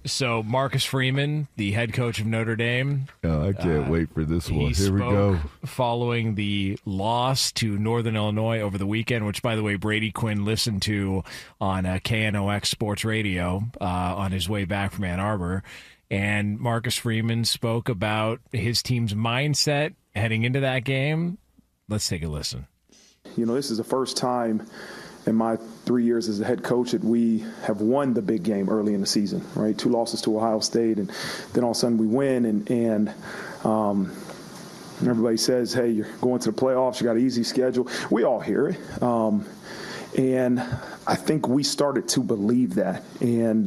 So Marcus Freeman, the head coach of Notre Dame. Oh, I can't wait for this one. Here we spoke go. Following the loss to Northern Illinois over the weekend, which, by the way, Brady Quinn listened to on KNOX Sports Radio on his way back from Ann Arbor. And Marcus Freeman spoke about his team's mindset heading into that game. Let's take a listen. You know, this is the first time in my 3 years as a head coach that we have won the big game early in the season, right? 2 losses to Ohio State, and then all of a sudden we win, and everybody says, hey, you're going to the playoffs, you got an easy schedule. We all hear it. And I think we started to believe that. And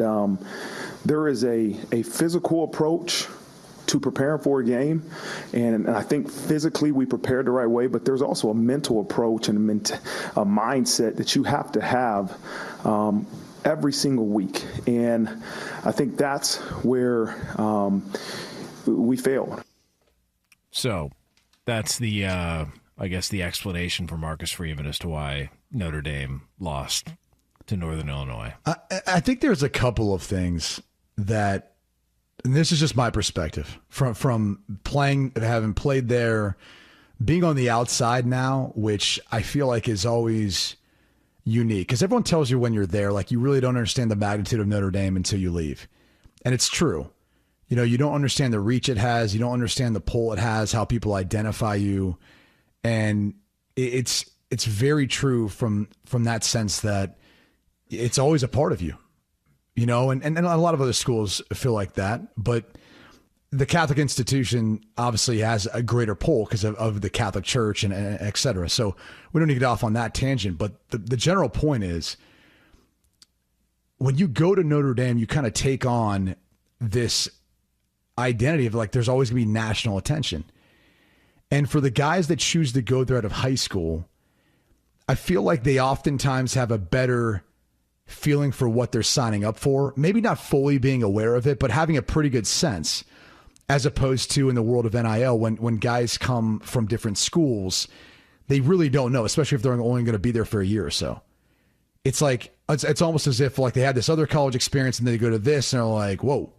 there is a physical approach to preparing for a game, and I think physically we prepared the right way, but there's also a mental approach and a mindset that you have to have every single week, and I think that's where we failed. So that's the I guess the explanation for Marcus Freeman as to why Notre Dame lost to Northern Illinois. I think there's a couple of things that, and this is just my perspective from playing, having played there, being on the outside now, which I feel like is always unique because everyone tells you when you're there, like you really don't understand the magnitude of Notre Dame until you leave. And it's true. You know, you don't understand the reach it has. You don't understand the pull it has, how people identify you. And it's very true from that sense that it's always a part of you. You know, and a lot of other schools feel like that, but the Catholic institution obviously has a greater pull because of the Catholic Church and et cetera. So we don't need to get off on that tangent, but the general point is when you go to Notre Dame, you kind of take on this identity of like, there's always gonna be national attention. And for the guys that choose to go there out of high school, I feel like they oftentimes have a better feeling for what they're signing up for, maybe not fully being aware of it, but having a pretty good sense, as opposed to in the world of NIL, when guys come from different schools, they really don't know, especially if they're only going to be there for a year or so. It's like, it's almost as if like they had this other college experience and then they go to this and they're like, whoa,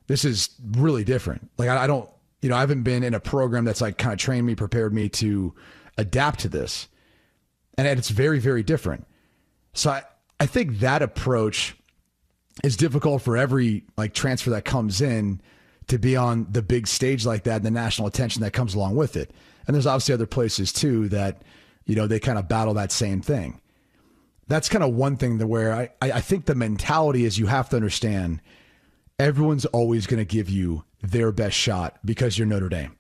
this is really different. Like I don't, you know, I haven't been in a program that's like kind of trained me, prepared me to adapt to this. And it's very, very different. So I think that approach is difficult for every like transfer that comes in to be on the big stage like that and the national attention that comes along with it. And there's obviously other places too that, you know, they kind of battle that same thing. That's kind of one thing that where I think the mentality is you have to understand everyone's always going to give you their best shot because you're Notre Dame.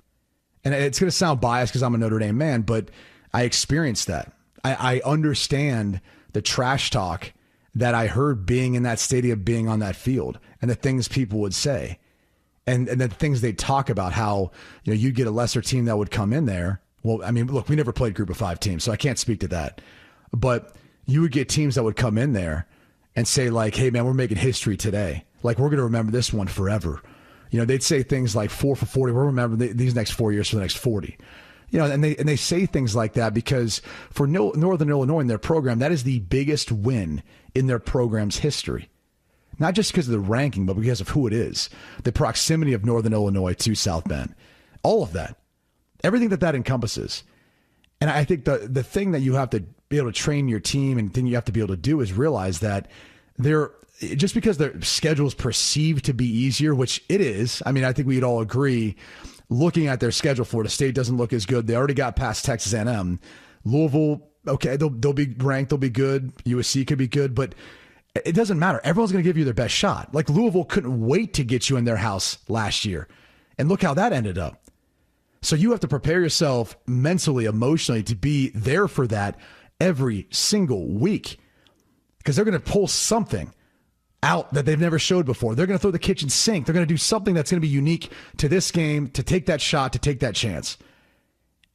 And it's going to sound biased because I'm a Notre Dame man, but I experienced that. I understand the trash talk that I heard being in that stadium, being on that field, and the things people would say, and the things they talk about, how, you know, you'd get a lesser team that would come in there. Well, I mean, look, we never played group of 5 teams, so I can't speak to that. But you would get teams that would come in there and say like, hey man, we're making history today. Like we're going to remember this one forever. You know, they'd say things like 4 for 40. We'll remember these next 4 years for the next 40. You know, and they say things like that because for Northern Illinois in their program, that is the biggest win in their program's history. Not just because of the ranking, but because of who it is. The proximity of Northern Illinois to South Bend. All of that. Everything that encompasses. And I think the thing that you have to be able to train your team and thing you have to be able to do is realize that just because their schedule is perceived to be easier, which it is. I mean, I think we'd all agree. Looking at their schedule, Florida State doesn't look as good. They already got past Texas A&M. Louisville, okay, they'll be ranked, they'll be good. USC could be good, but it doesn't matter. Everyone's going to give you their best shot. Like Louisville couldn't wait to get you in their house last year. And look how that ended up. So you have to prepare yourself mentally, emotionally to be there for that every single week because they're going to pull something out that they've never showed before. They're going to throw the kitchen sink. They're going to do something that's going to be unique to this game, to take that shot, to take that chance.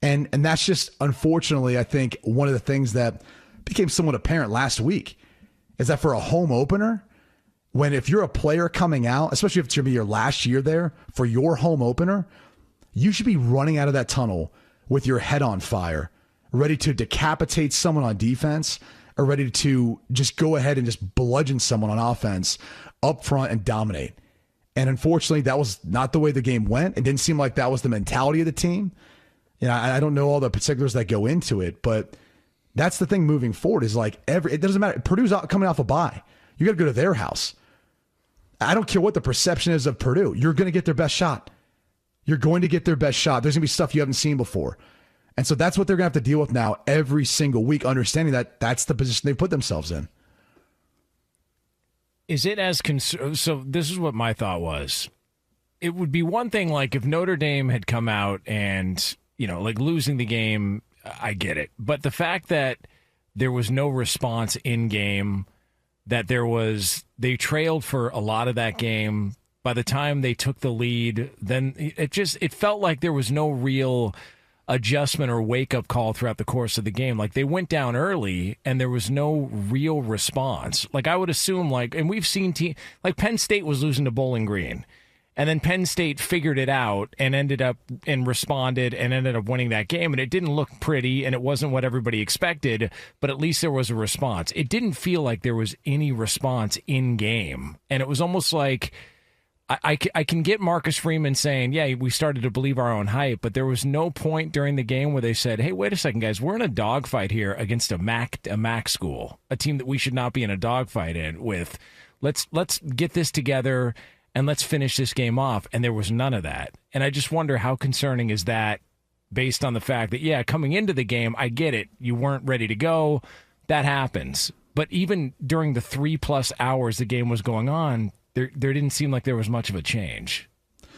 And that's just, unfortunately, I think one of the things that became somewhat apparent last week is that for a home opener, if you're a player coming out, especially if it's going to be your last year there, for your home opener, you should be running out of that tunnel with your head on fire, ready to decapitate someone on defense, are ready to just go ahead and just bludgeon someone on offense up front and dominate. And unfortunately, that was not the way the game went. It didn't seem like that was the mentality of the team. I don't know all the particulars that go into it, but that's the thing moving forward is like it doesn't matter. Purdue's coming off a bye. You got to go to their house. I don't care what the perception is of Purdue. You're going to get their best shot. You're going to get their best shot. There's going to be stuff you haven't seen before. And so that's what they're going to have to deal with now every single week, understanding that that's the position they put themselves in. Is it as so this is what my thought was. It would be one thing like if Notre Dame had come out and, like losing the game, I get it. But the fact that there was no response in game, that they trailed for a lot of that game. By the time they took the lead, then it felt like there was no real adjustment or wake-up call throughout the course of the game. Like they went down early and there was no real response. Like I would assume and we've seen like Penn State was losing to Bowling Green. And then Penn State figured it out and responded and ended up winning that game. And it didn't look pretty and it wasn't what everybody expected, but at least there was a response. It didn't feel like there was any response in game. And it was almost like I can get Marcus Freeman saying, yeah, we started to believe our own hype, but there was no point during the game where they said, hey, wait a second, guys, we're in a dogfight here against a MAC school, a team that we should not be in a dogfight with. Let's get this together and let's finish this game off. And there was none of that. And I just wonder how concerning is that based on the fact that, yeah, coming into the game, I get it. You weren't ready to go. That happens. But even during the 3+ hours the game was going on, there didn't seem like there was much of a change.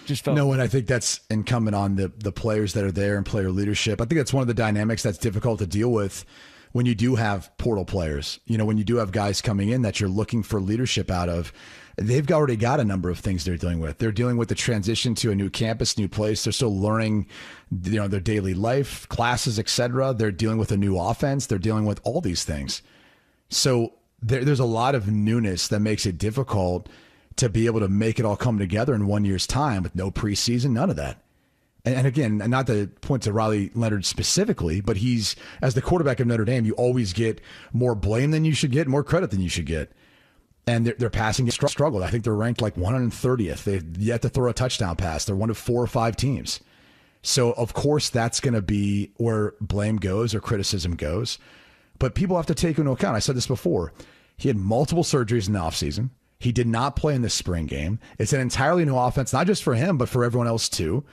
Just felt no, and I think that's incumbent on the players that are there and player leadership. I think that's one of the dynamics that's difficult to deal with when you do have portal players. When you do have guys coming in that you're looking for leadership out of. They've already got a number of things they're dealing with. They're dealing with the transition to a new campus, new place. They're still learning, their daily life, classes, etc. They're dealing with a new offense. They're dealing with all these things. So there's a lot of newness that makes it difficult to be able to make it all come together in 1 year's time with no preseason, none of that. And again, not to point to Riley Leonard specifically, but he's, as the quarterback of Notre Dame, you always get more blame than you should get, more credit than you should get. And their passing struggled. I think they're ranked like 130th. They've yet to throw a touchdown pass. They're one of 4 or 5 teams. So, of course, that's going to be where blame goes or criticism goes. But people have to take into account, I said this before, he had multiple surgeries in the offseason. He did not play in the spring game. It's an entirely new offense, not just for him, but for everyone else too.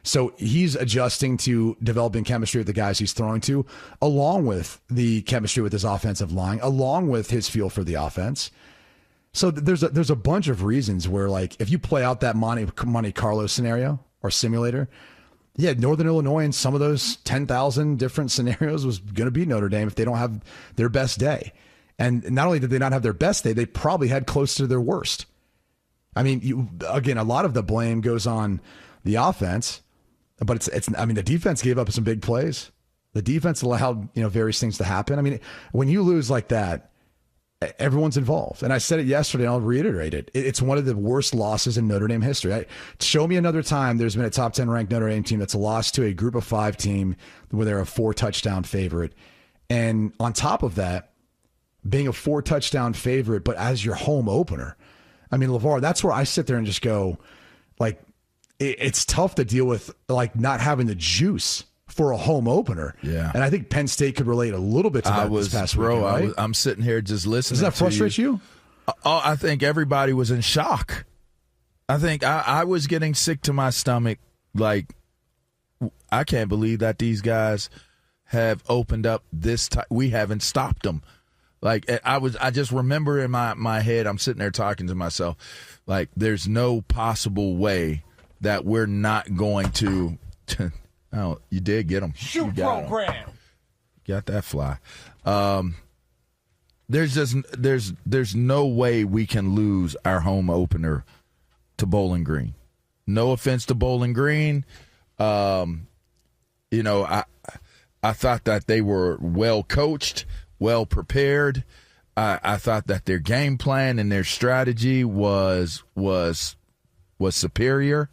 So he's adjusting to developing chemistry with the guys he's throwing to, along with the chemistry with his offensive line, along with his feel for the offense. So there's a bunch of reasons where, like, if you play out that Monte Carlo scenario or simulator, yeah, Northern Illinois in some of those 10,000 different scenarios was going to be Notre Dame if they don't have their best day. And not only did they not have their best day, they probably had close to their worst. I mean, again, a lot of the blame goes on the offense, but I mean, the defense gave up some big plays. The defense allowed, various things to happen. I mean, when you lose like that, everyone's involved. And I said it yesterday, and I'll reiterate it. It's one of the worst losses in Notre Dame history. Show me another time there's been a top 10 ranked Notre Dame team that's lost to a group of 5 team where they're a 4-touchdown favorite. And on top of that, being a 4-touchdown favorite, but as your home opener. I mean, LaVar, that's where I sit there and just go, like, it's tough to deal with, like, not having the juice for a home opener. Yeah. And I think Penn State could relate a little bit to that this past weekend, right? I'm sitting here just listening. Does that frustrate you? I think everybody was in shock. I think I was getting sick to my stomach. Like, I can't believe that these guys have opened up this time. We haven't stopped them. Like, I just remember in my head, I'm sitting there talking to myself, like, there's no possible way that we're not going to oh, you did get him. Shoot program. Got that fly. There's no way we can lose our home opener to Bowling Green. No offense to Bowling Green. I thought that they were well coached, well prepared. I thought that their game plan and their strategy was superior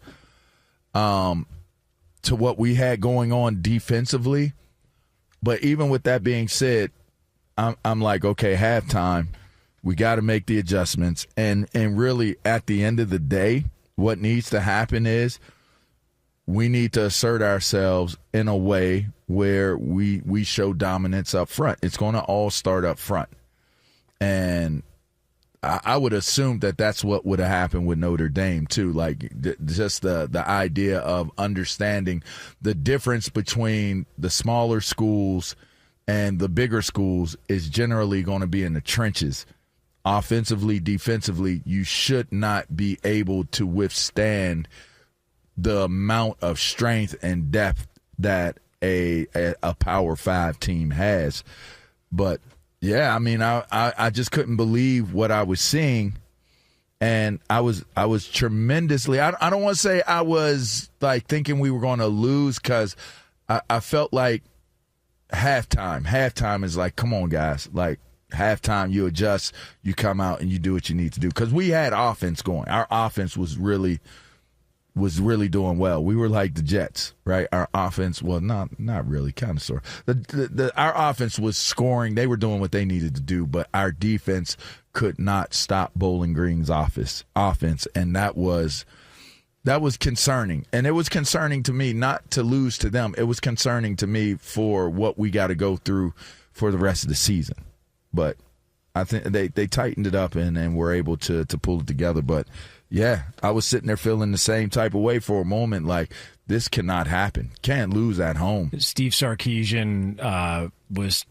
to what we had going on defensively. But even with that being said, I'm like, okay, halftime, we got to make the adjustments. And really, at the end of the day, what needs to happen is we need to assert ourselves in a way where we show dominance up front. It's going to all start up front. And I would assume that that's what would have happened with Notre Dame, too. Like, just the idea of understanding the difference between the smaller schools and the bigger schools is generally going to be in the trenches. Offensively, defensively, you should not be able to withstand the amount of strength and depth that a Power 5 team has. But yeah, I mean, I just couldn't believe what I was seeing, and I was tremendously. I don't want to say I was like thinking we were going to lose, because I felt like halftime is like, come on guys, like halftime you adjust, you come out and you do what you need to do, because we had offense going. Our offense was really doing well. We were like the Jets, right? Our offense, well, not really, kind of sort of. Our offense was scoring. They were doing what they needed to do, but our defense could not stop Bowling Green's offense, and that was concerning. And it was concerning to me, not to lose to them. It was concerning to me for what we got to go through for the rest of the season. But I think they tightened it up and were able to pull it together. But yeah, I was sitting there feeling the same type of way for a moment, like this cannot happen. Can't lose at home. Steve Sarkisian was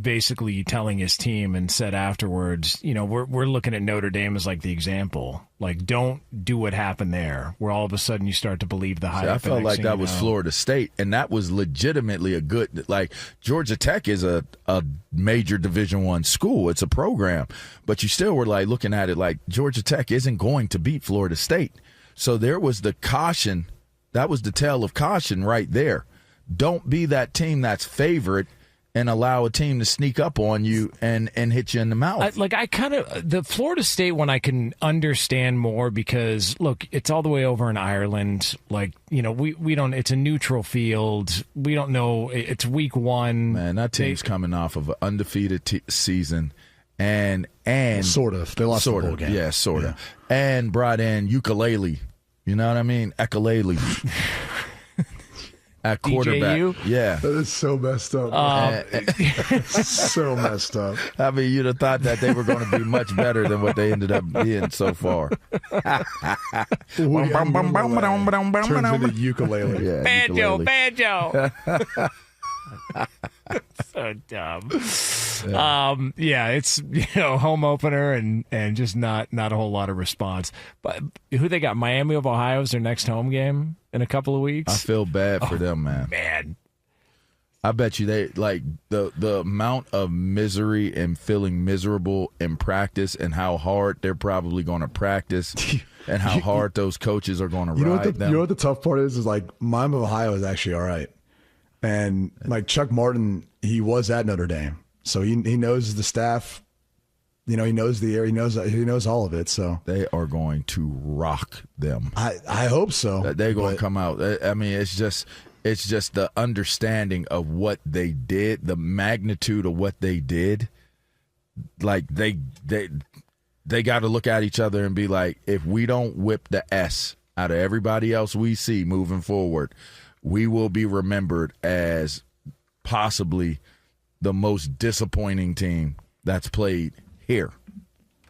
basically telling his team and said afterwards, you know, we're looking at Notre Dame as like the example. Like, don't do what happened there, where all of a sudden you start to believe the hype. I felt like that was Florida State, and that was legitimately a good, like, Georgia Tech is a major Division I school. It's a program. But you still were like looking at it like Georgia Tech isn't going to beat Florida State. So there was the caution. That was the tale of caution right there. Don't be that team that's favorite and allow a team to sneak up on you and hit you in the mouth. The Florida State one I can understand more, because, look, it's all the way over in Ireland. Like, you know, we don't, it's a neutral field. We don't know. It's week 1. Man, that team's coming off of an undefeated season. And sort of. They lost the whole game. Yeah, sort of. And brought in ukulele. You know what I mean? Ukulele. At quarterback. DJU? Yeah. That is so messed up. So messed up. I mean, you'd have thought that they were going to be much better than what they ended up being so far. Turns into ukulele. Yeah, banjo. So dumb. Yeah, it's, you know, home opener and just not a whole lot of response. But who they got? Miami of Ohio is their next home game in a couple of weeks. I feel bad for them, man. Man, I bet you they like the amount of misery and feeling miserable in practice, and how hard they're probably going to practice, and how hard those coaches are going to ride them. You know what the tough part is like Miami of Ohio is actually all right. And like Chuck Martin, he was at Notre Dame, so he knows the staff. You know, he knows the area. He knows all of it. So they are going to rock them. I hope so. They're going to come out. I mean, it's just the understanding of what they did, the magnitude of what they did. Like they got to look at each other and be like, if we don't whip the S out of everybody else we see moving forward, we will be remembered as possibly the most disappointing team that's played here.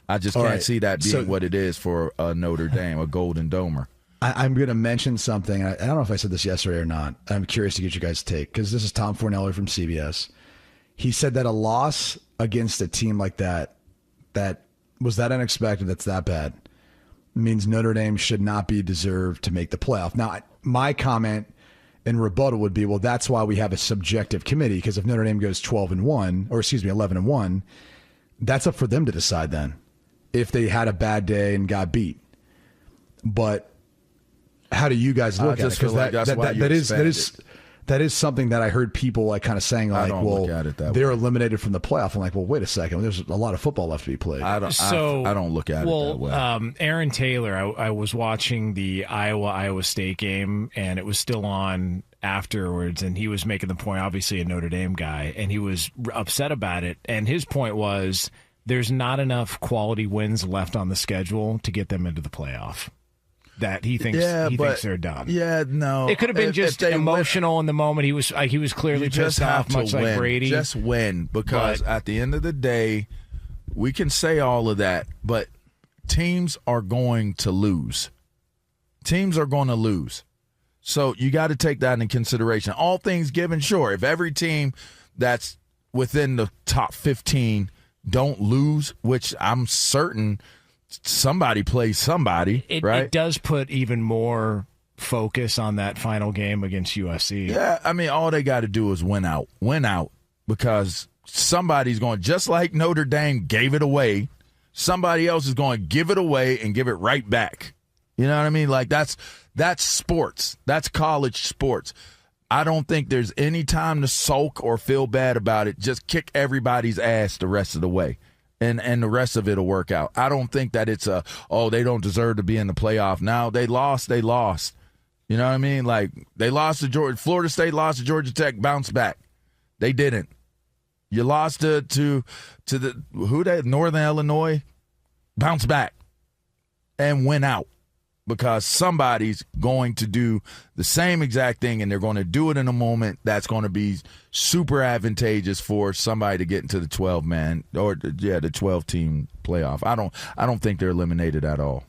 I just can't see that being what it is for Notre Dame, a Golden Domer. I'm going to mention something. I don't know if I said this yesterday or not. I'm curious to get you guys' take, because this is Tom Fornelli from CBS. He said that a loss against a team like that was that unexpected, that's that bad, means Notre Dame should not be deserved to make the playoff. Now, my comment and rebuttal would be, well, that's why we have a subjective committee, because if Notre Dame goes 11-1, that's up for them to decide then if they had a bad day and got beat. But how do you guys look at it? Because that is something that I heard people like kind of saying, like, well, they're eliminated from the playoff. I'm like, well, wait a second. There's a lot of football left to be played. I don't look at it that way. Aaron Taylor, I was watching the Iowa State game, and it was still on afterwards, and he was making the point, obviously a Notre Dame guy, and he was upset about it. And his point was there's not enough quality wins left on the schedule to get them into the playoff. that he thinks thinks they're done. Yeah, no. It could have been just emotional in the moment. He was clearly pissed off, much like Brady. Just win, because at the end of the day, we can say all of that, but teams are going to lose. Teams are going to lose. So you got to take that into consideration. All things given, sure, if every team that's within the top 15 don't lose, which I'm certain somebody plays somebody, right? It does put even more focus on that final game against USC. Yeah, I mean, all they got to do is win out, because somebody's going, just like Notre Dame gave it away, somebody else is going to give it away and give it right back. You know what I mean? Like, that's sports. That's college sports. I don't think there's any time to sulk or feel bad about it. Just kick everybody's ass the rest of the way, and the rest of it will work out. I don't think that it's they don't deserve to be in the playoff. Now, they lost. You know what I mean? Like, they lost to Georgia. Florida State lost to Georgia Tech, bounced back. They didn't. You lost to Northern Illinois, bounce back and win out, because somebody's going to do the same exact thing, and they're going to do it in a moment that's going to be super advantageous for somebody to get into the 12-man or the 12-team playoff. I don't think they're eliminated at all.